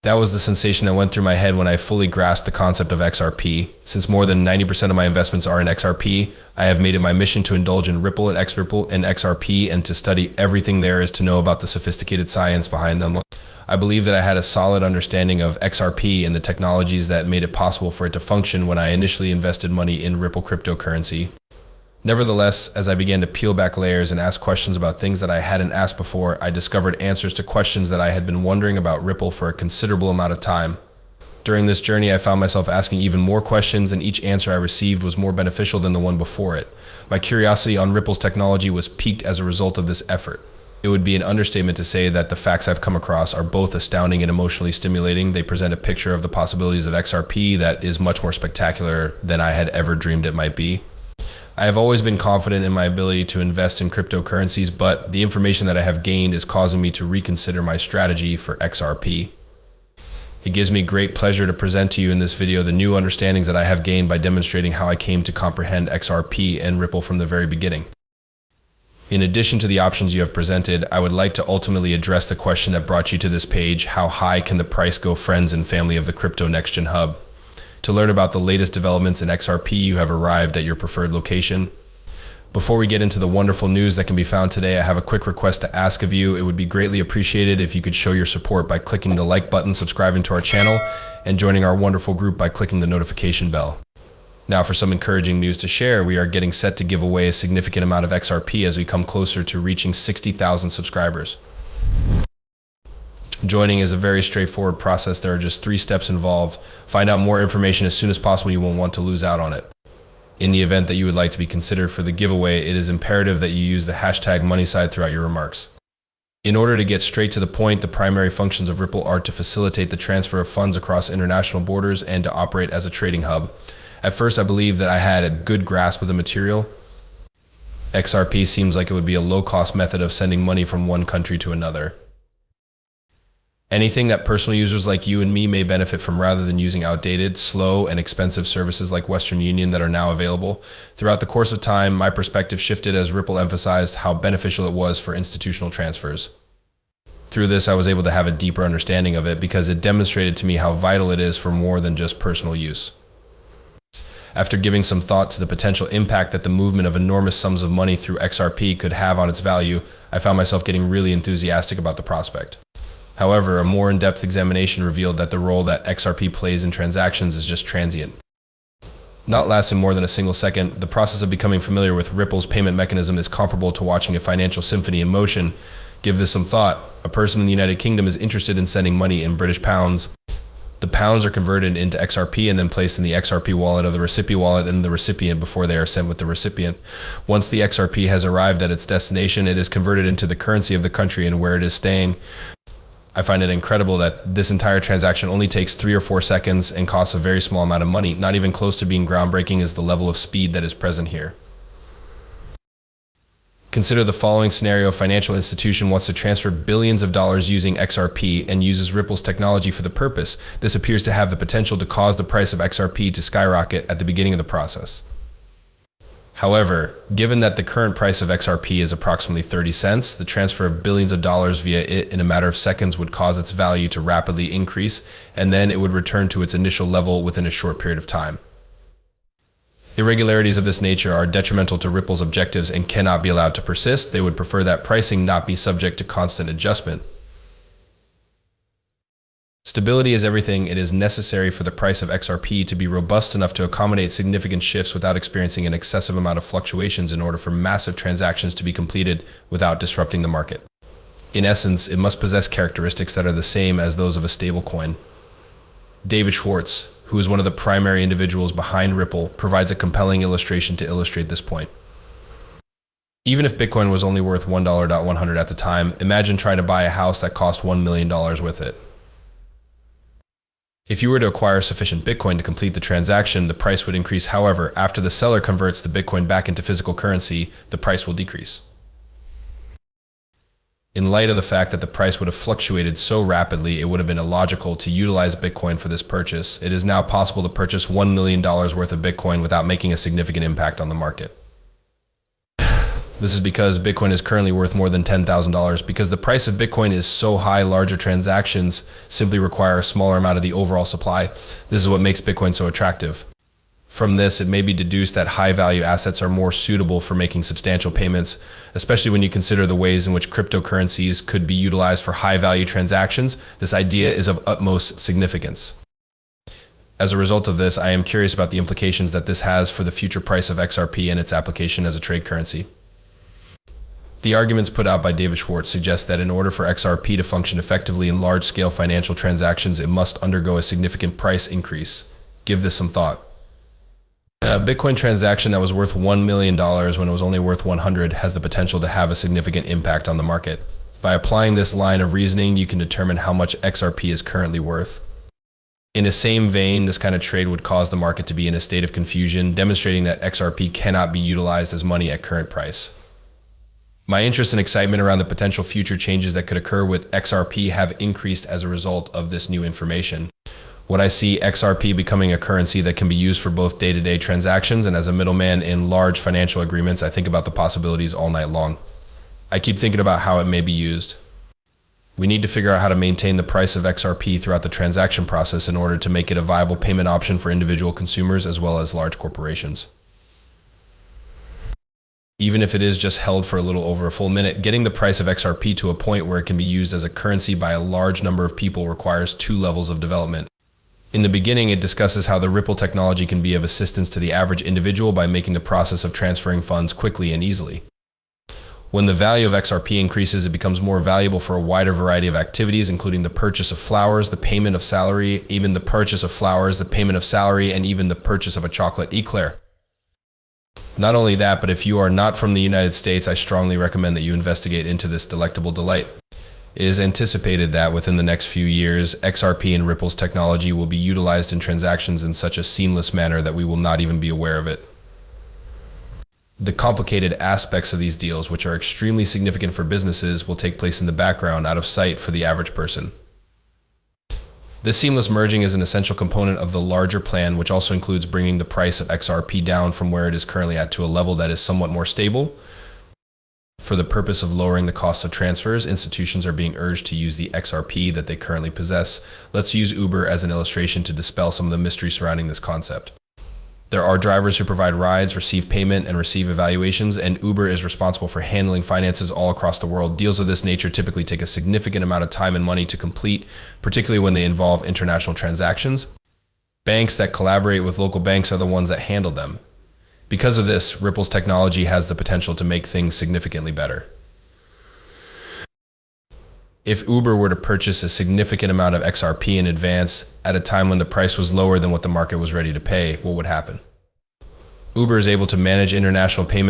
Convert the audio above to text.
That was the sensation that went through my head when I fully grasped the concept of XRP. Since more than 90% of my investments are in XRP, I have made it my mission to indulge in Ripple and XRP and XRP and to study everything there is to know about the sophisticated science behind them. I believe that I had a solid understanding of XRP and the technologies that made it possible for it to function when I initially invested money in Ripple cryptocurrency. Nevertheless, as I began to peel back layers and ask questions about things that I hadn't asked before, I discovered answers to questions that I had been wondering about Ripple for a considerable amount of time. During this journey, I found myself asking even more questions, and each answer I received was more beneficial than the one before it. My curiosity on Ripple's technology was piqued as a result of this effort. It would be an understatement to say that the facts I've come across are both astounding and emotionally stimulating. They present a picture of the possibilities of XRP that is much more spectacular than I had ever dreamed it might be. I have always been confident in my ability to invest in cryptocurrencies, but the information that I have gained is causing me to reconsider my strategy for XRP. It gives me great pleasure to present to you in this video the new understandings that I have gained by demonstrating how I came to comprehend XRP and Ripple from the very beginning. In addition to the options you have presented, I would like to ultimately address the question that brought you to this page: how high can the price go, friends and family of the Crypto Next Gen Hub? To learn about the latest developments in XRP, you have arrived at your preferred location. Before we get into the wonderful news that can be found today, I have a quick request to ask of you. It would be greatly appreciated if you could show your support by clicking the like button, subscribing to our channel, and joining our wonderful group by clicking the notification bell. Now for some encouraging news to share, we are getting set to give away a significant amount of XRP as we come closer to reaching 60,000 subscribers. Joining is a very straightforward process. There are just 3 steps involved. Find out more information as soon as possible. You won't want to lose out on it. In the event that you would like to be considered for the giveaway, it is imperative that you use the hashtag MoneySide throughout your remarks. In order to get straight to the point, the primary functions of Ripple are to facilitate the transfer of funds across international borders and to operate as a trading hub. At first, I believed that I had a good grasp of the material. XRP seems like it would be a low-cost method of sending money from one country to another. Anything that personal users like you and me may benefit from rather than using outdated, slow, and expensive services like Western Union that are now available. Throughout the course of time, my perspective shifted as Ripple emphasized how beneficial it was for institutional transfers. Through this, I was able to have a deeper understanding of it because it demonstrated to me how vital it is for more than just personal use. After giving some thought to the potential impact that the movement of enormous sums of money through XRP could have on its value, I found myself getting really enthusiastic about the prospect. However, a more in-depth examination revealed that the role that XRP plays in transactions is just transient. Not lasting more than a single second, the process of becoming familiar with Ripple's payment mechanism is comparable to watching a financial symphony in motion. Give this some thought. A person in the United Kingdom is interested in sending money in British pounds. The pounds are converted into XRP and then placed in the XRP wallet of the recipient wallet and the recipient before they are sent with the recipient. Once the XRP has arrived at its destination, it is converted into the currency of the country and where it is staying. I find it incredible that this entire transaction only takes 3 or 4 seconds and costs a very small amount of money. Not even close to being groundbreaking is the level of speed that is present here. Consider the following scenario: a financial institution wants to transfer billions of dollars using XRP and uses Ripple's technology for the purpose. This appears to have the potential to cause the price of XRP to skyrocket at the beginning of the process. However, given that the current price of XRP is approximately 30 cents, the transfer of billions of dollars via it in a matter of seconds would cause its value to rapidly increase, and then it would return to its initial level within a short period of time. Irregularities of this nature are detrimental to Ripple's objectives and cannot be allowed to persist. They would prefer that pricing not be subject to constant adjustment. Stability is everything. It is necessary for the price of XRP to be robust enough to accommodate significant shifts without experiencing an excessive amount of fluctuations in order for massive transactions to be completed without disrupting the market. In essence, it must possess characteristics that are the same as those of a stablecoin. David Schwartz, who is one of the primary individuals behind Ripple, provides a compelling illustration to illustrate this point. Even if Bitcoin was only worth $1.100 at the time, imagine trying to buy a house that cost $1 million with it. If you were to acquire sufficient Bitcoin to complete the transaction, the price would increase. However, after the seller converts the Bitcoin back into physical currency, the price will decrease. In light of the fact that the price would have fluctuated so rapidly, it would have been illogical to utilize Bitcoin for this purchase. It is now possible to purchase $1 million worth of Bitcoin without making a significant impact on the market. This is because Bitcoin is currently worth more than $10,000. Because the price of Bitcoin is so high, larger transactions simply require a smaller amount of the overall supply. This is what makes Bitcoin so attractive. From this, it may be deduced that high-value assets are more suitable for making substantial payments, especially when you consider the ways in which cryptocurrencies could be utilized for high-value transactions. This idea is of utmost significance. As a result of this, I am curious about the implications that this has for the future price of XRP and its application as a trade currency. The arguments put out by David Schwartz suggest that in order for XRP to function effectively in large-scale financial transactions, it must undergo a significant price increase. Give this some thought. A Bitcoin transaction that was worth $1 million when it was only worth 100 has the potential to have a significant impact on the market. By applying this line of reasoning, you can determine how much XRP is currently worth. In the same vein, this kind of trade would cause the market to be in a state of confusion, demonstrating that XRP cannot be utilized as money at current price. My interest and excitement around the potential future changes that could occur with XRP have increased as a result of this new information. When I see XRP becoming a currency that can be used for both day-to-day transactions and as a middleman in large financial agreements, I think about the possibilities all night long. I keep thinking about how it may be used. We need to figure out how to maintain the price of XRP throughout the transaction process in order to make it a viable payment option for individual consumers as well as large corporations. Even if it is just held for a little over a full minute, getting the price of XRP to a point where it can be used as a currency by a large number of people requires 2 levels of development. In the beginning, it discusses how the Ripple technology can be of assistance to the average individual by making the process of transferring funds quickly and easily. When the value of XRP increases, it becomes more valuable for a wider variety of activities, including the purchase of flowers, the payment of salary, even the purchase of flowers, the payment of salary, and even the purchase of a chocolate eclair. Not only that, but if you are not from the United States, I strongly recommend that you investigate into this delectable delight. It is anticipated that within the next few years, XRP and Ripple's technology will be utilized in transactions in such a seamless manner that we will not even be aware of it. The complicated aspects of these deals, which are extremely significant for businesses, will take place in the background, out of sight for the average person. This seamless merging is an essential component of the larger plan, which also includes bringing the price of XRP down from where it is currently at to a level that is somewhat more stable. For the purpose of lowering the cost of transfers, institutions are being urged to use the XRP that they currently possess. Let's use Uber as an illustration to dispel some of the mystery surrounding this concept. There are drivers who provide rides, receive payment, and receive evaluations, and Uber is responsible for handling finances all across the world. Deals of this nature typically take a significant amount of time and money to complete, particularly when they involve international transactions. Banks that collaborate with local banks are the ones that handle them. Because of this, Ripple's technology has the potential to make things significantly better. If Uber were to purchase a significant amount of XRP in advance at a time when the price was lower than what the market was ready to pay, what would happen? Uber is able to manage international payments